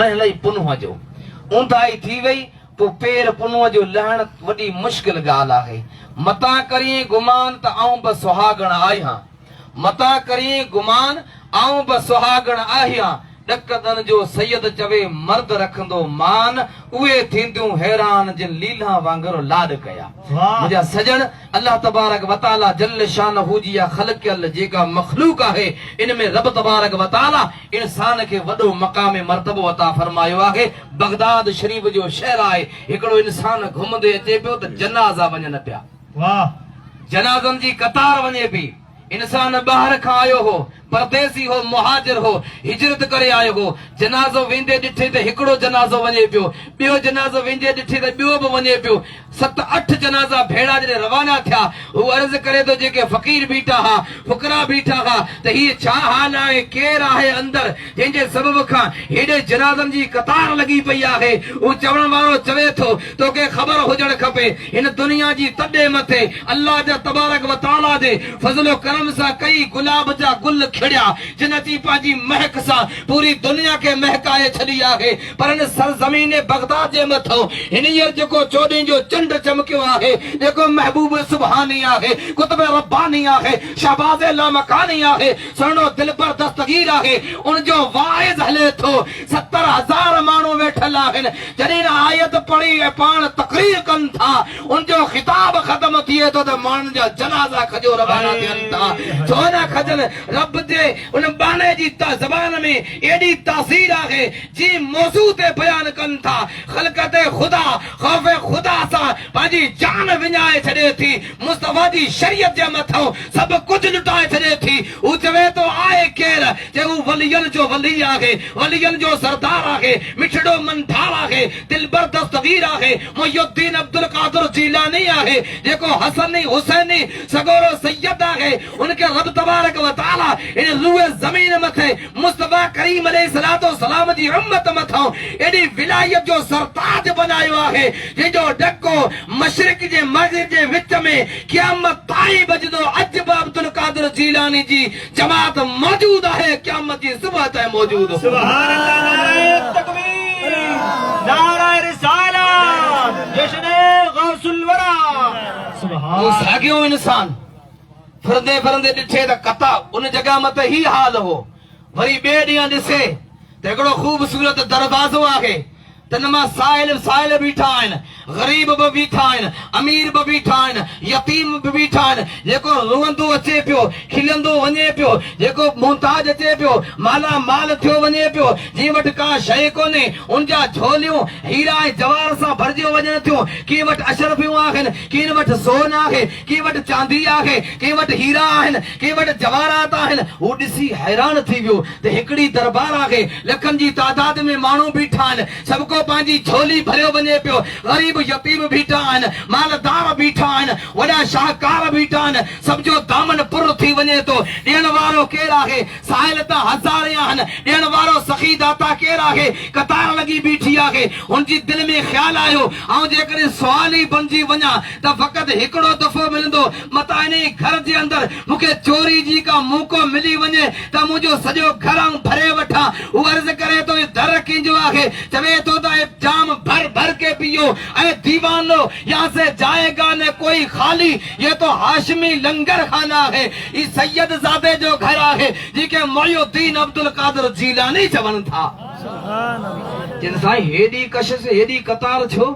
इलाही पुनुह जो ऊंधाई थी वई तो पेर पुनुह जो लहण वडी मुश्किल गाल आहे। मता करिए गुमान त आऊं ब सुहागण आहियां, मता करिए गुमान आऊं ब सुहागण आहियां। डकदन जो सैयद चवे मर्द रखंदो मान, उहे थींदियूं हैरान जिन लीला वांगुरु लाड कया। मुझा सजन अल्लाह तबारक व तआला जल शानहू जी खलकल जेका मखलूक आहे इन में रब तबारक व तआला इंसान के वडो मकाम मर्तबो अता फरमायो आहे। बगदाद शरीफ जो शहर आहे, हिकड़ो इंसान घुमंदे अचे पियो त जनाजा वञन पिया। वाह, जनाज़न जी कतार वञे पई। इंसान बाहर खां आयो हो, परदेसी हो, मुहाजिर हो, हिजरत करे आयो हो। जनाज़ो वेंदे ॾिठे त हिकड़ो जनाज़ो वञे पियो, ॿियो जनाज़ो वेंदे ॾिठे त ॿियो बि वञे पियो। 7-8 जनाज़ा भेड़ा जॾहिं रवाना थिया, हू अर्ज़ करे थो जेके फ़क़ीर बीठा हा, फुकरा बीठा हा, त हीअ छा हाल आहे, केरु आहे अंदर जंहिंजे सबब खां हेॾे जनाज़नि जी कतार लॻी पई आहे। हू चवण वारो चवे थो तोखे ख़बर हुजणु खपे हिन दुनिया जी तॾे मथे अल्लाह जा तबारक व तआला जे फज़लो करम सां कई गुलाब जा गुल खिड़िया जिन जी पंहिंजी महक सां पूरी दुनिया के महकाए छॾी आहे। पर हिन सरज़मीन बगदाद जे मथां हिनीअ जेको 14 जो चंड चमकियो आहे, जेको महबूब सुभानी आहे, कुतुब रब्बानी आहे, शहबाज़ लामकानी आहे, सुहिणो दिलबर दस्तगीर आहे, उन जो वाइज़ हले थो। 70,000 माण्हू वेठल आहिनि। जॾहिं आयत पढ़ी ऐं पाण तक़रीर कनि था, उन जो ख़िताब ख़त्म थिए थो त माण्हुनि जा जनाज़ा खजो रवाना थियनि था। छो न खजनि? रब जे उन बाने जी ज़बान में एडी तासीर आहे जी मौज़ू ते बयान कनि था। ख़ल्क़त ख़ुदा ख़ौफ़ ख़ुदा सां पंहिंजी जान विञाए छॾे थी, मुस्तफ़ा जी शरीयत जे मथां सभु कुझु लुटाए छॾे थी। हू चवे थो आहे केरु? जे हू वलियन जो वली आहे, वलियन जो सरदार आहे, मिठड़ो मनठार आहे, दिलबर दस्तगीर आहे, मुहियुद्दीन अब्दुल कादिर जीलानी आहे, जेको हसनी हुसैनी सगोरो सैयद आहे। उनके रब तबारक व तआला इन रूए ज़मीन मथे मुस्तफ़ा करीम अलैहिस्सलातो सलाम जी उम्मत मथां एडी विलायत जो सरताज बनायो आहे, जंहिंजो डको मशरिक जे मग़रिब जे विच में क़यामत ताईं बजदो। अज बि अब्दुल कादिर जीलानी जी जमात मौजूद आहे, क़यामत जी सुबह ताईं मौजूद। सुभान अल्लाह, नारे तकबीर, नारे रिसालत, जश्न गौसुल वरा। सुभान। वो सागियो इंसान फिरंदे फिरंदे ॾिठे त कता उन जगह मथे ही हाल हो। वरी ॿिए ॾींहुं ॾिसे त हिकिड़ो ख़ूबसूरत दरवाज़ो आहे, त हिन मां साहिल बीठा आहिनि, ग़रीब बि बीठा आहिनि, अमीर बि बीठा आहिनि, यतीम बि बीठा आहिनि। जेको रोअंदो अचे पियो, खिलंदो वञे पियो, जेको मुहताज अचे पियो, माला माल थियो वञे पियो, जंहिं वटि का शइ कोन्हे उनजा झोलियूं हीरा ऐं जवाहर सां भरिजियूं वञनि थियूं। कंहिं वटि अशरफियूं आहिनि, कंहिं वटि सोन आहे, कंहिं वटि चांदी आहे, कंहिं वटि हीरा आहिनि, कंहिं वटि जवाहरात आहिनि। हू ॾिसी हैरान थी वियो त हिकिड़ी दरबार आहे, लखनि जी तादाद में माण्हू बीठा आहिनि, सभु को पंहिंजी झोली भरियो वञे पियो। ग़रीब यतीम बीठा आहिनि, मालदार बीठा आहिनि, वॾा शाहकार बीठा आहिनि, सभ जो दामन पुर थी वञे थो। ॾियण वारो केरु आहे? साहिल त हज़ारे आहिनि, ॾियण वारो सखी दाता केरु आहे? कतार लॻी बीठी आहे। हुनजी दिलि में ख़्यालु आयो, ऐं जेकॾहिं सुवाल ई बणिजी वञा त फ़क़ति हिकिड़ो दफ़ो मिलंदो, मता इन घर जे अंदरि मूंखे चोरी जी का मौक़ो मिली वञे त मुंहिंजो सॼो घर भरे वठां। हू अर्ज़ करे थो दर कंहिंजो आहे, चवे थो त जाम भर भर के पियो ऐं दीवानो, यहाँ से जाएगा न कोई खाली, ये तो हाशमी लंगर खाना है। ये सैयद ज़ादे जो घर आहे, जेके मुहियुद्दीन अब्दुल कादिर जीलानी चवनि था। जिन साईं हेॾी कशिश हेॾी कतार छो?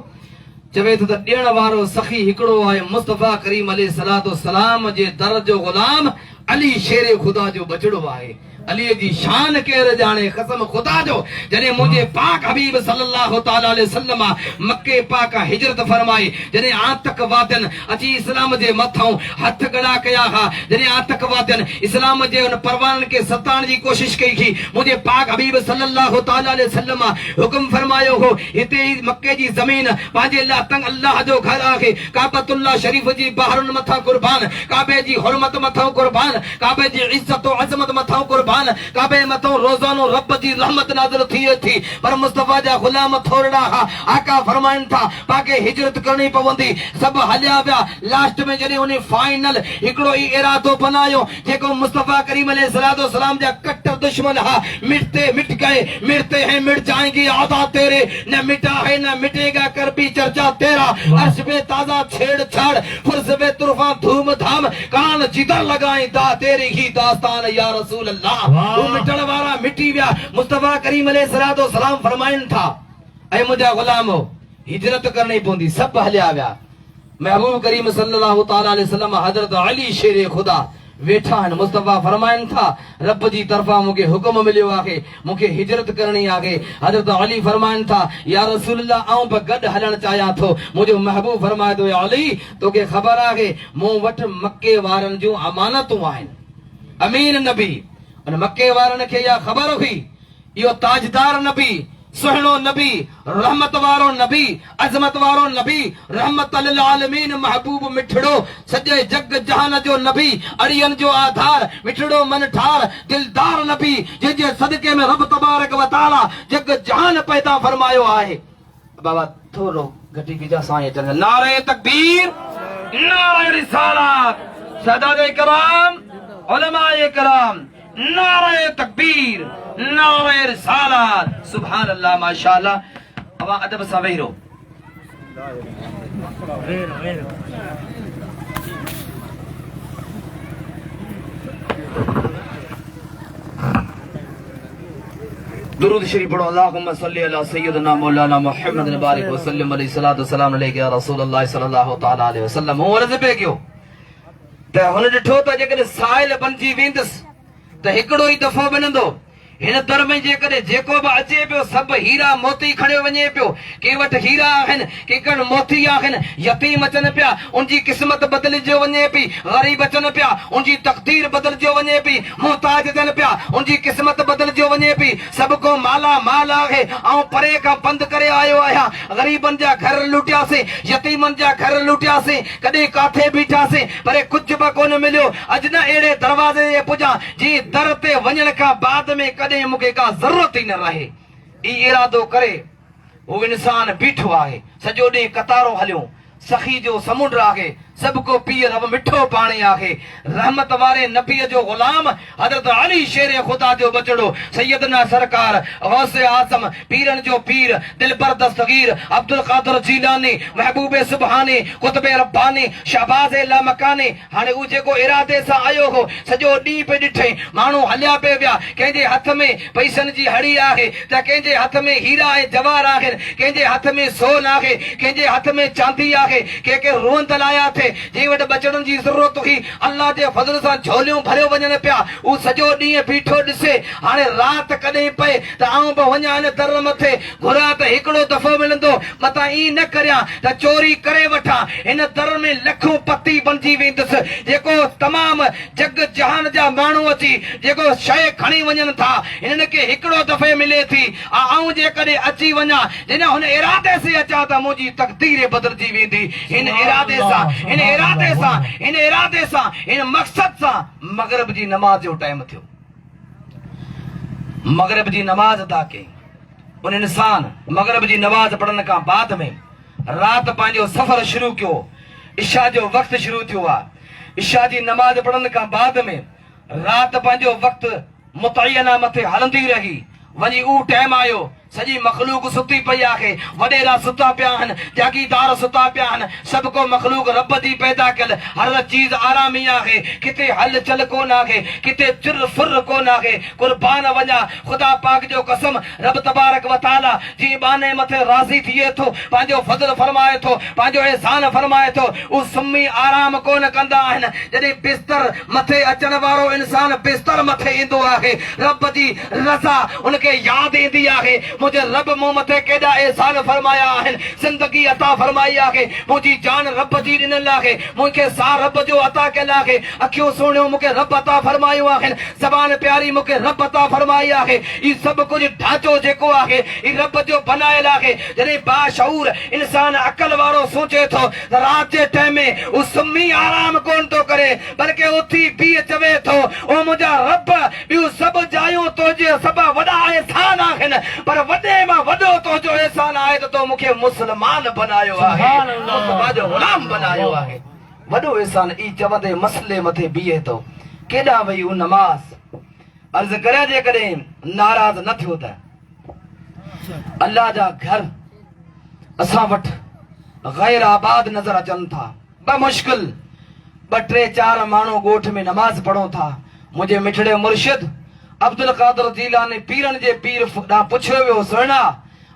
चवे थो त ॾियण वारो सखी हिकिड़ो आहे, मुस्तफ़ा करीम अलैहिस्सलातो सलाम जे दर जो ग़ुलाम अली शेर ख़ुदा जो बचड़ो आहे। अली जी शान केरु ॼाणे? कसम ख़ुदा जो, जॾहिं मुंहिंजे पाक हबीब सल्लल्लाहु तआला अलैहि वसल्लम मक्के पाक हिजरत फरमाई, जॾहिं आतंकवादियुनि अची इस्लाम जे मथां हथ गड़ा कया हा, जॾहिं आतंकवादियुनि इस्लाम जे उन परवाननि खे सताइण जी कोशिश कई थी, मुंहिंजे पाक हबीब सल्लल्लाहु तआला अलैहि वसल्लम हुकुम फरमायो हो, हिते ई मक्के जी ज़मीन पंहिंजे लाइ तंग अल्लाह जो घर आहे। काबतुल्लाह शरीफ जी बहरुनि मथां कुर्बान, काबे जी हुरमत मथां कुर्बान, काबे जी इज़्ज़त ऐं अज़मत मथां कुर्बान, आन काबे मथो रोजानो रब जी रहमत नाज़िल थिए थी पर मुस्तफा जा गुलाम थोड़ा हा आका फरमाइन था पाके हिजरत करनी पवंदी सब हलिया विया लास्ट में जॾहिं उन फाइनल हिकिड़ो ई इरादो बनायो जेको मुस्तफा करीम अलैहिस्सलातु वस्सलाम जा कट्टर दुश्मन हा मिट गए मिटते हैं मिट जाएंगे आदा तेरे न मिटा है न मिटेगा कर भी चर्चा तेरा अर्श पे ताजा छेड़छाड़ फुर्स पे तुरफा धूम धाम कान जिधर लगाए दा तेरी ही दास्तान या रसूल अल्लाह वो मिटण वाला मिटी विया मुस्तफा करीम अलैहिस्सलातु वस्सलाम फरमाइन था ऐ मुंहिंजा गुलामो हिजरत करनी पवंदी सब हलिया विया महबूब करीम सल्लल्लाहु तआला अलैहि वसल्लम हजरत अली शेर खुदा वेठा आहिनि मुस्तफा फरमाइन था रब जी तरफा मूंखे हुक्म मिलियो आहे मूंखे हिजरत करणी आहे हजरत अली फरमाइन था या रसूल अल्लाह आऊं बि गॾु हलणु चाहियां थो मुंहिंजो महबूब फरमाए थो या अली तोखे ख़बर आहे मूं वटि मके वारनि जूं अमानतूं आहिनि अमीन नबी उन मके वारनि खे इहा ख़बर हुई इहो ताजदार नबी सुहिणो नबी रहमत वारो नबी अज़मत वारो नबी रहमत लिल आलमीन महबूब मिठड़ो सॼे जग जहान जो नबी अड़ियन जो आधार मिठड़ो मन ठार दिलदार नबी जंहिंजे सदके में रब तबारक व तआला जग जहान पैदा फरमायो आहे बाबा थोरो घटी कीजा साईं अचनि नारे तकबीर नारे रिसालत सदात कराम उलमाए कराम नारे तकबीर नारे रिसालत सुभान अल्लाह माशाअल्लाह अवा अदब सां वेही रहो दुरूद शरीफ पढ़ो अल्लाहुम्मा सल्ली अला सय्यदना मौलाना मुहम्मद बारिक व सल्लम अलैहि सलातु सलाम अलैहि या रसूलुल्लाह सल्लल्लाहु तआला अलैहि वसल्लम वो अर्ज़ पे कयो त हुन ॾिठो त जेकॾहिं साहिल बणिजी वेंदुसि त हिकिड़ो ई दफ़ो बनंदो हिन दर में जेकॾहिं जेको बि अचे पियो सभु हीरा मोती खणियो वञे पियो के वटि हीरा आहिनि के कण मोती आहिनि यतीम अचनि पिया उनजी क़िस्मत बदिलजो वञे पई ग़रीब अचनि पिया उनजी तक़दीर बदिलजो वञे पई मुहताज अचनि पिया उनजी क़िस्मत बदिलजो वञे पई सभु को माला माल आहे ऐं परे खां बंदि करे आयो आहियां ग़रीबनि जा घर लूटियासीं यतीमनि जा घर लूटियासीं कॾहिं काथे बीठासीं पर कुझु बि कोन मिलियो अॼु न अहिड़े दरवाज़े ते पुॼां जी दर ते वञण खां बाद में कॾहिं मूंखे का ज़रूरत ई न रहे ई इरादो करे वो इंसान बीठो आहे सॼो ॾींहुं कतारो हलियो सखी जो समुंड आहे सब को पीर अब मिठो पानी आहे रहमत वारे नबी जो गुलाम हजरत अली शेर खुदा जो बचड़ो सैयदना सरकार गौसे आजम पीरन जो पीर दिलबर दस्तगीर अब्दुल कादिर जीलानी महबूबे सुबहानी कुतबे रब्बानी शहबाज लामकानी हाने उ जेको इरादे सा आयो हो सजो डी पे डिठे मानू हल्या पे व्या केजे हथ में पैसन जी हड़ी आहे त केजे हथ में हीरा है जवाहर आहे केजे हथ में सोन आहे केजे हथ में चांदी आहे के रोन तलाया थे जे वट बचड़न जी जरूरत हुई अल्लाह जे फज़ल सां झोलियूं भरियो वञनि पिया उ सॼो ॾींहुं बीठो ॾिसे हाणे राति कॾहिं पए त आऊं बि वञा हिन दर मथे घुरां त हिकिड़ो दफ़ो मिलंदो मतां ई न करियां त चोरी करे वठां हिन दर में लखों पती बणिजी वेंदुसि जेको तमामु जग जहान जा माण्हू अची जेको शइ खणी वञनि था हिननि खे हिकिड़ो दफ़े मिले थी आऊं जेकॾहिं अची वञा जॾहिं हुन इरादे से अचां त मुंहिंजी तक़दीर बदिलजी वेंदी हिन इरादे सां इन इरादे सां इन मक़सद सां मगरिब जी नमाज जो टाइम थियो मगरिब जी नमाज अदा कई उन इंसान मगरिब जी नमाज पढ़ण खां बाद में राति पंहिंजो सफ़र शुरू कयो इशा जो वक़्तु शुरू थियो आहे इशा जी नमाज पढ़ण खां बाद में राति पंहिंजो वक़्तु मुतयना मथे हलंदी रही वञी उ टाइम आयो सजी मखलूक सुती पई आहे वडेरा सुता पिया आहिनि जागीदार सुता पिया आहिनि सभु को मखलूक रब जी पैदा कयल हर चीज आरामी आहे किथे हल चल कोन आहे किथे चिर फुर कोन आहे कुर्बान वञा खुदा पाक जो कसम रब तबारक व तआला जी बाने मथे राज़ी थिए थो पंहिंजो फज़ल फरमाए थो पंहिंजो एहसान फरमाए थो उ सुम्ही आराम कोन कंदा आहिनि जॾहिं बिस्तर मथे अचण वारो इंसान बिस्तर मथे ईंदो आहे रब जी रज़ा उनखे यादि ईंदी आहे मुझे रब मूं मथे केॾा एहसान फरमाया आहिनि ज़िंदगी अता फरमाई आहे मुंहिंजी जान रब जी ॾिनल आहे मूंखे साह रब जो अता कयल आहे अखियूं सुहिणियूं मूंखे रब अता फरमायूं आहिनि ज़बान प्यारी मूंखे रब अता फरमाई आहे ही सभु कुझु ढांचो जेको आहे ही रब जो बनायल आहे जॾहिं बाशऊर इंसान अकल वारो सोचे थो त राति जे टाइम में हू सुम्ही आराम कोन थो करे बल्कि उथी बीह चवे थो ओ मुंहिंजा रब ॿियूं सभु जायूं तुंहिंजे सभु वॾा एहसान आहिनि पर वॾे मां वॾो तुंहिंजो एहसान आहे त तो मूंखे मुस्लमान बनायो आहे मुस्तफा जो गुलाम बनायो आहे वॾो एहसान ई चवंदे मसले मथे बीहे थो केॾा वई हू नमाज़ अर्ज़ करियां जेकॾहिं नाराज़ न थियो त अल्लाह जा घर असां वटि गैर आबाद नज़र अचनि था बमुश्किल 2-3-4 माण्हू ॻोठ में नमाज़ पढ़ो था मुंहिंजे मिठड़े मुर्शिद अब्दुल कादर जीलानी पीरनि जे पीर ॾांहुं पुछियो वियो सुहिणा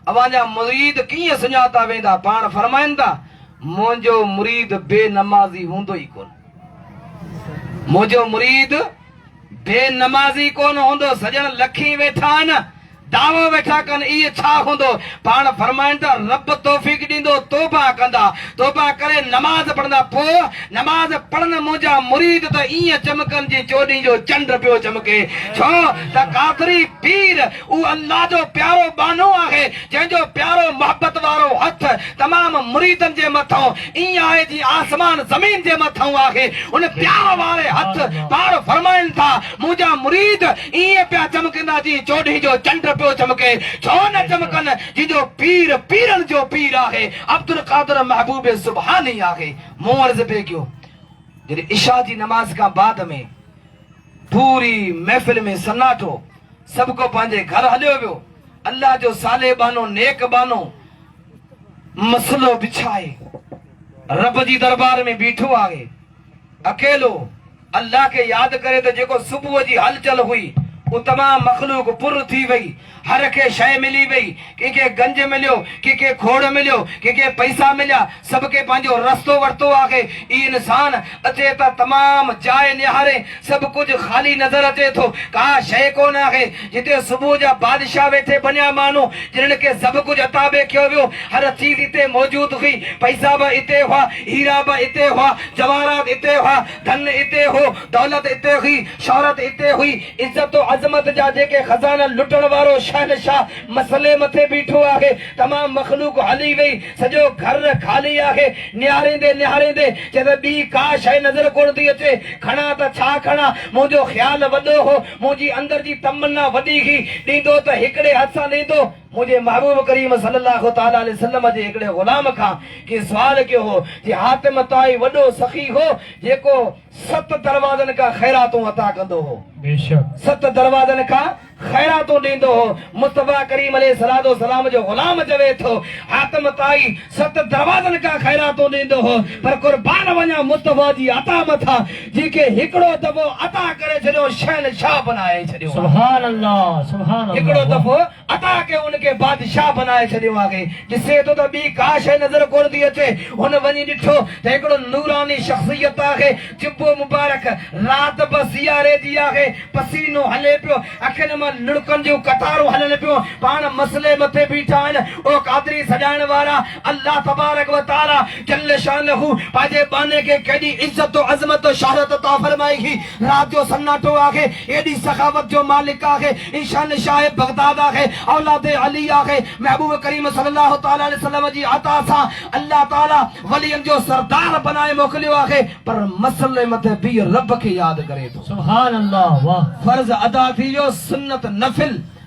अवांजा मुरीद कीअं सुञाता वेंदा पाण फरमाइनि था मुंहिंजो मुरीद बेनमाज़ी हूंदो ई कोन मुंहिंजो मुरीद बेनमाज़ी कोन हूंदो सजण लखी वेठा आहिनि दावो वेठा कनि इहे छा हूंदो पाण फरमाइनि था रब तौफ़ीक़ ॾींदो तौबा कंदा तौबा करे नमाज़ पढ़ंदा पोइ नमाज़ पढ़नि मुंहिंजा मुरीद त ईअं चमकनि जी चोॾीं जो चंड पियो चमके छो त कादरी पीर उ अल्लाह जो प्यारो बानो आहे जंहिंजो प्यारो मोहबत वारो हथ तमामु मुरीदनि जे मथां ईअं आहे जीअं आसमान ज़मीन जे मथां आहे उन प्यार वारे हथ पाण फरमाइनि था मुंहिंजा मुरीद ईअं पिया चमकंदा जीअं चोॾीं जो चंड पियो चमके छो न चमकनि जिजो पीर पीरनि जो पीर आहे अब्दुल कादर महबूब सुभानी आहे मूं अर्ज़ पे कयो जॾहिं इशा जी नमाज़ खां बाद में पूरी महफ़िल में सन्नाटो सभु को पंहिंजे घर हलियो वियो अल्लाह जो साले बानो नेक बानो मसलो बिछाए रब जी दरबार में बीठो आहे अकेलो अल्लाह के याद करे तो जेको सुबुह जी हलचल हुई वो तमाम मखलूक पुर थी वही हर के शय मिली वही के गंज मिलियो के खोड़ मिलियो के पैसा मिलिया सबके पंहिंजो रस्तो वरतो आहे ई इंसान अचे त तमाम जाए निहारे सब कुछ खाली नजर अचे थो का शय कोन आहे जिते सुबुह जा बादशाह वेठे बनिया माण्हू जिन्हनि के सब कुछ अता बि कयो वियो हर चीज इते मौजूद हुई पैसा बि इते हुआ हीरा बि इते हुआ जवाहरात इते हुआ धन इते हो दौलत इते हुई शोहरत इते हुई इज्जत अजमत जा जेके खजाना लुटण वारो शहनशाह मसले मथे बीठो आहे तमाम मखलूक हली वई सजो घर खाली आहे निहारींदे निहारींदे चए बी का शय नजर कोन थी अचे खणा त छा खणा मुंहिंजो ख्याल वॾो हो मुंहिंजी अंदर जी तमन्ना वॾी ही ॾींदो त हिकिड़े हथ सां ॾींदो मुझे महबूब करीम सल्लल्लाहु ताला अलैहि वसल्लम जे हिकिड़े गुलाम खां के सवाल कयो हो कि हातिम ताई वॾो सखी हो जेको 7 दरवाजनि खां ख़ैरातूं अता कंदो हो बेशक 7 दरवाजनि खां ख़ैरातूं ॾींदो हो मुस्तफा करीम अलैहि सलातो सलाम जो गुलाम चवे थो हातिम ताई 7 दरवाजनि खां ख़ैरातूं ॾींदो हो पर कुर्बान वञा मुस्तफा जी अता मथां जेके हिकिड़ो दफ़ो अता करे छॾियो शहनशाह बनाए छॾियो सुभान अल्लाह सुभान अल्लाह हिकिड़ो दफ़ो अता के उनके बादशाह बनाए छॾियो आहे ॾिसे थो त ॿी का शइ नज़र कोन थी अचे हुन वञी ॾिठो त हिकिड़ो नूरानी शख़्सियत आहे जिब्बो मुबारक राति बि सियारे जी आहे पसीनो हले पियो अखियुनि मां लुड़कनि जूं कतारूं हलनि पियूं पाण मसले मथे बीठा आहिनि ओ कादरी सजाइण वारा अल्लाह तबारक व तआला जल्ल शानहू पंहिंजे बाने खे केॾी इज़त अज़मत शोहरत अता फरमाई ही राति जो सन्नाटो आहे एॾी सखावत जो मालिक आहे ईशान शाह बगदाद आहे औलाद अली आहे महबूब करीम सल्लल्लाहु ताला अलैहि वसल्लम जी अता सां अल्लाह ताला वलियन जो सरदार बनाए मोकिलियो आहे पर मसले मथे बि रब खे यादि करे थो सुभान अल्लाह वाह फर्ज़ अदा थी वियो सुन्नत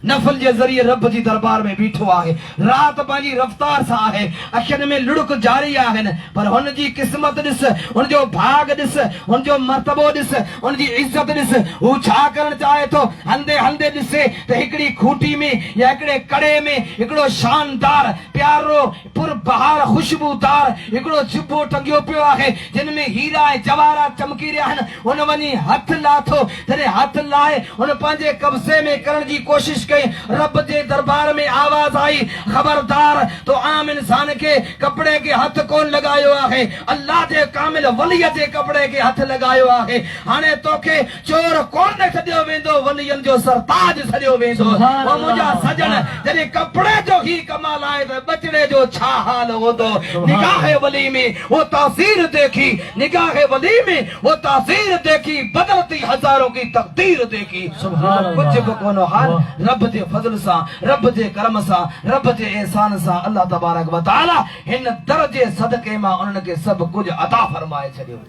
नफल जे ज़रिए रब जी दरबार में बीठो आहे रात पंहिंजी रफ्तार सां आहे अखियुनि में लुड़क जारी आहिनि पर हुन जी क़िस्मत ॾिस हुन जो भाग ॾिस हुन जो मर्तबो ॾिस हुन जी इज़त ॾिस हू छा करणु चाहे थो हंधे हंधे ॾिसे त हिकिड़ी खूटी में या हिकिड़े कड़े में हिकिड़ो शानदार प्यारो पुर बहार ख़ुशबूदार हिकिड़ो जुबो टंगियो पियो आहे जिन में हीरा ऐं जवाहरात चमकी रहिया आहिनि हुन वञी हथ लाथो जॾहिं हथ लाहे हुन पंहिंजे कब्ज़े में करण जी कोशिशि कई रब जे दरबार में आवाज आई खबरदार तो आम इंसान के कपड़े के हथ कोन लगायो आहे अल्लाह जे कामिल वलीअ जे कपड़े के हथ लगायो आहे हाणे तोखे चोर कोन छॾियो वेंदो वलियन जो सरताज छॾियो वेंदो ओ मुंहिंजा सजन जॾहिं कपड़े जो ही कमाल आहे त बचड़े जो छा हाल होंदो निगाह वली में वो तासीर देखी निगाह वली में वो तासीर देखी बदलती हजारों की तकदीर देखी कुछ भी कोनो हाल रब जे फजल सा रब जे करम सा रब जे एहसान सा अल्लाह तबारक व तआला हिन दर्जे सदके मां उन्हनि खे सभु कुझु अता फरमाए छॾियो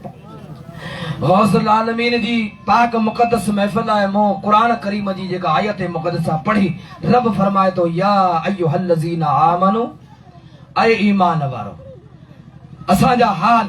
गौसुल आलमीन जी पाक मुक़द्दस महफिल आहे मो कुरान करीम जी जेका आयत मुक़द्दसा पढ़ी रब फरमाए तो या अय्युहल्लज़ीना आमनू ऐ ईमान वारो असां जा हाल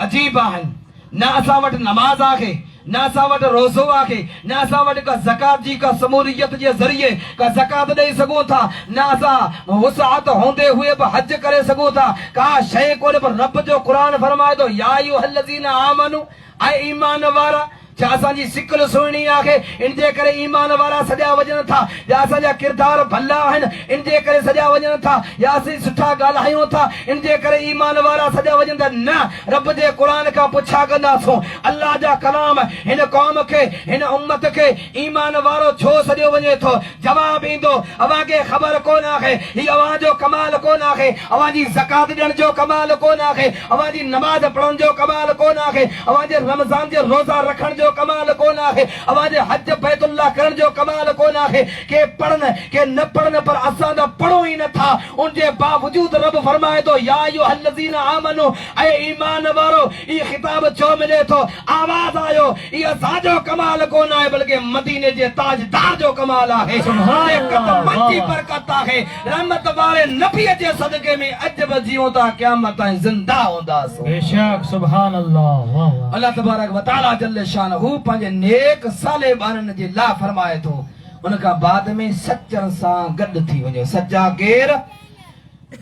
अजीब आहिनि न असां वटि नमाज आहे न असां वटि रोज़ो आहे न असां वटि का ज़कात जी का समूरियत जे ज़रिए का ज़कात ॾेई सघूं था न असां वुसाअत हूंदे हुए बि हज करे सघूं था का शइ कोन्हे पर रब जो क़ुरान फरमाए थो या अय्युहल्लज़ीना आमनू ऐं ईमान वारा छा असांजी सिकल सुहिणी आहे इन जे करे ईमान वारा सॼा वञनि था या असांजा किरदार भला आहिनि इन जे करे सॼा वञनि था या असीं सुठा ॻाल्हायूं था इन जे करे ईमान वारा सॼा वञनि था न रब जे क़ुरान खां पुछा कंदासूं अल्लाह जा कलाम हिन क़ौम खे हिन उम्मत खे ईमान वारो छो सॼो वञे थो जवाब ईंदो अव्हांखे ख़बर कोन आहे ही अव्हां जो कमाल कोन आहे अव्हांजी ज़कात ॾियण जो कमाल कोन आहे अव्हांजी नमाज़ पढ़ण जो कमाल कोन आहे अव्हांजे रमज़ान जे रोज़ा रखण जो कमाल कोन आहे अवाजे हज बैतुल्लाह करण जो कमाल कोन आहे के पढ़न के न पढ़न पर असां त पढ़ो ही नथा उन जे बावजूद रब फरमाए तो या अय्युहल्लज़ीना आमनू ऐ ईमान वारो ई खिताब छो मिले थो आवाज आयो ई असांजो कमाल कोन आहे बल्कि मदीने जे ताजदार जो कमाल आहे मंजी बरकत आहे रहमत वारे नबी जे सदके में अजब जियो ता क़यामत ताईं जिंदा होंदासीं बेशक सुभान अल्लाह वाह वाह अल्लाह तबारक व तआला जल्ल शान हू पंहिंजे नेक साले ॿारनि जे लाइ फरमाए थो उन खां बाद में सचनि सां गॾु थी वञो सचा केर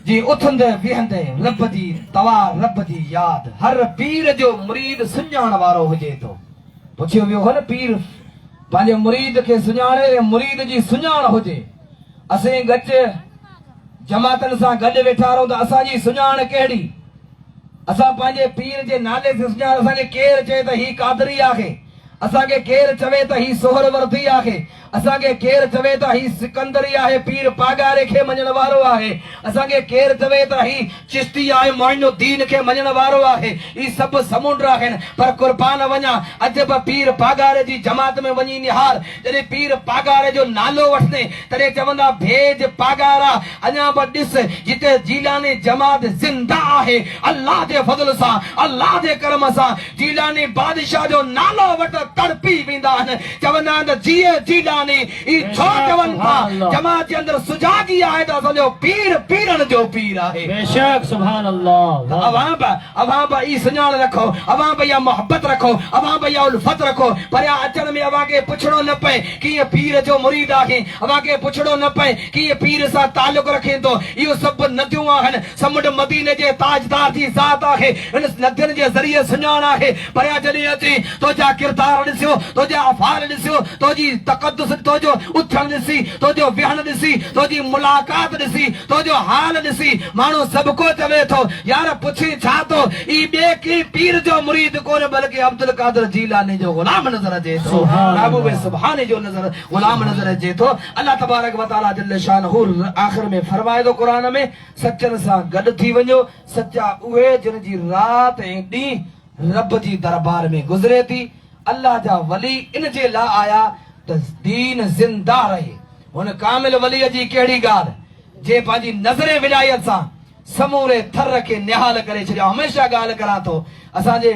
जी उथंदे विहंदे रब जी तवा रब जी याद हर पीर जो मुरीद सुञाण वारो हुजे थो पुछियो वियो हो न पीर पंहिंजे मुरीद खे सुञाणे मुरीद जी सुञाण हुजे असीं गॾु जमातनि सां गॾु वेठा रहूं त असांजी सुञाण कहिड़ी असां पंहिंजे पीर जे नाले से सुञाण असांखे केरु चए त ही कादरी आहे असांखे केरु चवे त ही सोहरवर्दी आहे असांखे केरु चवे त ही सिकंदरी आहे पीर पागारे खे मञण वारो आहे असांखे केरु चवे त ही चिश्ती आहे मोइनुद्दीन खे मञण वारो आहे ही सभु समुंड आहिनि पर कुर्बान वञा अजब पीर पागारे जी जमात में वञी निहार जॾहिं पीर पागारे जो नालो वठंदे तॾहिं चवंदा भेज पागारा अञा बि ॾिस जिते जीलानी जमात ज़िंदा आहे अल्लाह जे फज़ल सां अल्लाह जे करम सां जीलानी बादशाह जो नालो वठ तड़पी वेंदा आहिनि चवंदा आहिनि त जीए जीलानी ई छो चवनि था जमात जे अंदरि सुजागी आहे त असांजो पीर पीरनि जो पीर आहे बेशक सुभान अल्लाह अवां बि ई सुञाण रखो अवां बि इहा मोहबत रखो अवां बि इहा उल्फत रखो परियां अचण में अवां खे पुछणो न पए कीअं पीर जो मुरीद आहे अवां खे पुछणो न पए कीअं पीर सां ताल्लुक रखे थो इहो सभु नदियूं आहिनि समुंड मदीने जे ताजदार जी ज़ात आहे इन नदियुनि जे ज़रिए सुञाण आहे परियां जॾहिं अची तुंहिंजा किरदार ॾिसियो तुंहिंजा अफ़ाल ॾिसियो तुंहिंजी तक़दुस तुंहिंजो उथण ॾिसी तुंहिंजो विहण ॾिसी तुंहिंजी मुलाक़ात ॾिसी तुंहिंजो हाल ॾिसी माण्हू सभु को चवे थो यार पुछी छा थो ई ॿिए की पीर जो मुरीद कोन बल्कि अब्दुल कादिर जीलानी जो गुलाम नज़र अचे थो महबूब सुभाने जो नज़र गुलाम नज़र अचे थो अल्लाह तबारक व तआला जल्ल शानहू आख़िर में फरमाए थो क़ुरान में सचनि सां गॾु थी वञो सचा उहे जिन जी राति ऐं ॾींहुं रब जी दरबार में गुज़रे थी अल्लाह जा वली इन जे लाइ आया त दीन ज़िंदा रहे हुन कामिल वलीअ जी कहिड़ी ॻाल्हि जे पंहिंजी नज़रे विलायत सां समूरे थर खे निहाल करे छॾियो हमेशह ॻाल्हि करां थो असांजे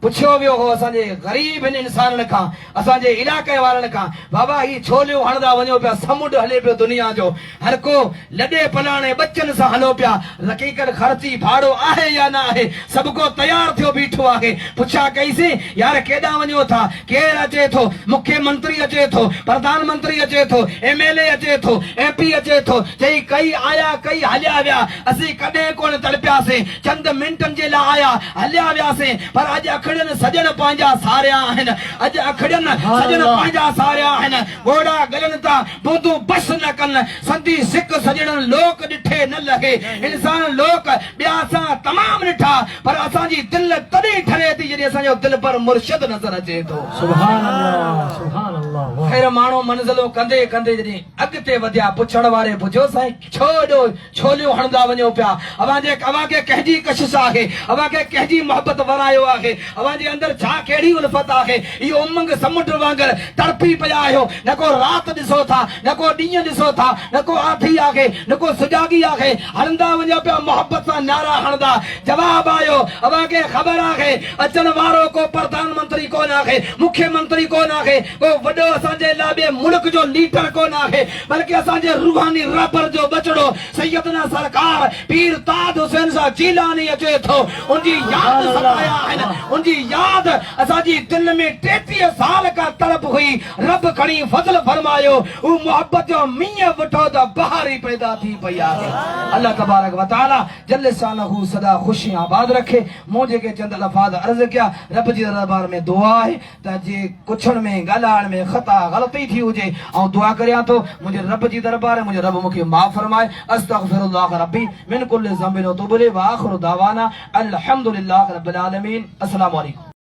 पुछियो वियो हो असांजे ग़रीब इंसाननि खां असांजे इलाइक़े वारनि खां बाबा ही छोलियूं हणंदा वञो पिया समुंड हले पियो दुनिया जो हर को लॾे पलाणे बचनि सां हलो पिया हक़ीक़त ख़र्ची भाड़ो आहे या न आहे सभु को तयारु थियो बीठो आहे पुछा कईसीं यार केॾां वञो था केरु अचे थो मुख्यमंत्री अचे थो प्रधानमंत्री अचे थो MLA अचे थो MP अचे थो चई कई आया कई हलिया विया असीं कॾहिं कोन तड़पियासीं चंद मिंटनि जे लाइ आया हलिया वियासीं पर अॼु अखड़न सजन पंहिंजा सारिया आहिनि अॼु अखड़न सजन पंहिंजा सारिया आहिनि घोड़ा गलन था बूंदू बस न कनि संधी सिक सजणनि लोक ॾिठे न लॻे इंसान लोक ॿिया सां तमामु ॾिठा पर असांजी दिलि तॾहिं ठरे थी जॾहिं असांजो दिलि पर मुर्शिद नज़र अचे थो सुभान अल्लाह सुभान अल्लाह वाह। ख़ैर माण्हू मंज़िलो कंदे कंदे जॾहिं अॻिते वधिया पुछण वारे पुछियो साईं छो एॾो छोलियूं हणंदा वञो पिया अव्हांखे कंहिंजी कशिश आहे अव्हांखे कंहिंजी मोहबत वरायो आहे अव्हांजे अंदरि छा कहिड़ी उल्फत आहे इहो उमंग समुंड वांगुरु तड़पी पिया आहियो न को राति ॾिसो था न को ॾींहुं ॾिसो था न को आथी आहे न को सुजागी आहे हणंदा वञो पिया मोहबत सां नारा हणंदा जवाब आयो अव्हांखे ख़बर आहे अचण वारो को प्रधानमंत्री कोन आहे मुख्यमंत्री कोन आहे को वॾो असांजे लाइ मुल्क जो लीडर कोन आहे बल्कि असांजे रूहानी रबर जो बचड़ो सैयदना सरकार पीर ताज हुसैन सां जीलानी अचे थो उनजी यादि सताया आहिनि उनजी यादि असांजी दिलि में 33 साल खां तड़प हुई रब खणी फज़ल फरमायो उ मोहब्बत जो मींहुं वठो त बहार ई पैदा थी पई आहे अल्लाह तबारक व तआला जल्ल शानहू सदा खुशी आबाद रखे मूं जेके चंद अल्फाज अर्ज़ कया रब जी दरबार में दुआ आहे त जे कुछण में ॻाल्हाइण में ख़ता ग़लती थी हुजे ऐं दुआ करियां थो मुंहिंजे रब जी दरबार मुंहिंजे रब मूंखे माफ़ फरमाए अस्तगफिरुल्लाह रब्बी मिन कुल्लि ज़ंबिन व तुब इलैहि व आख़िरु दावाना अल्हम्दुलिल्लाहि रब्बिल आलमीन। अस्सलामु अलैकुम।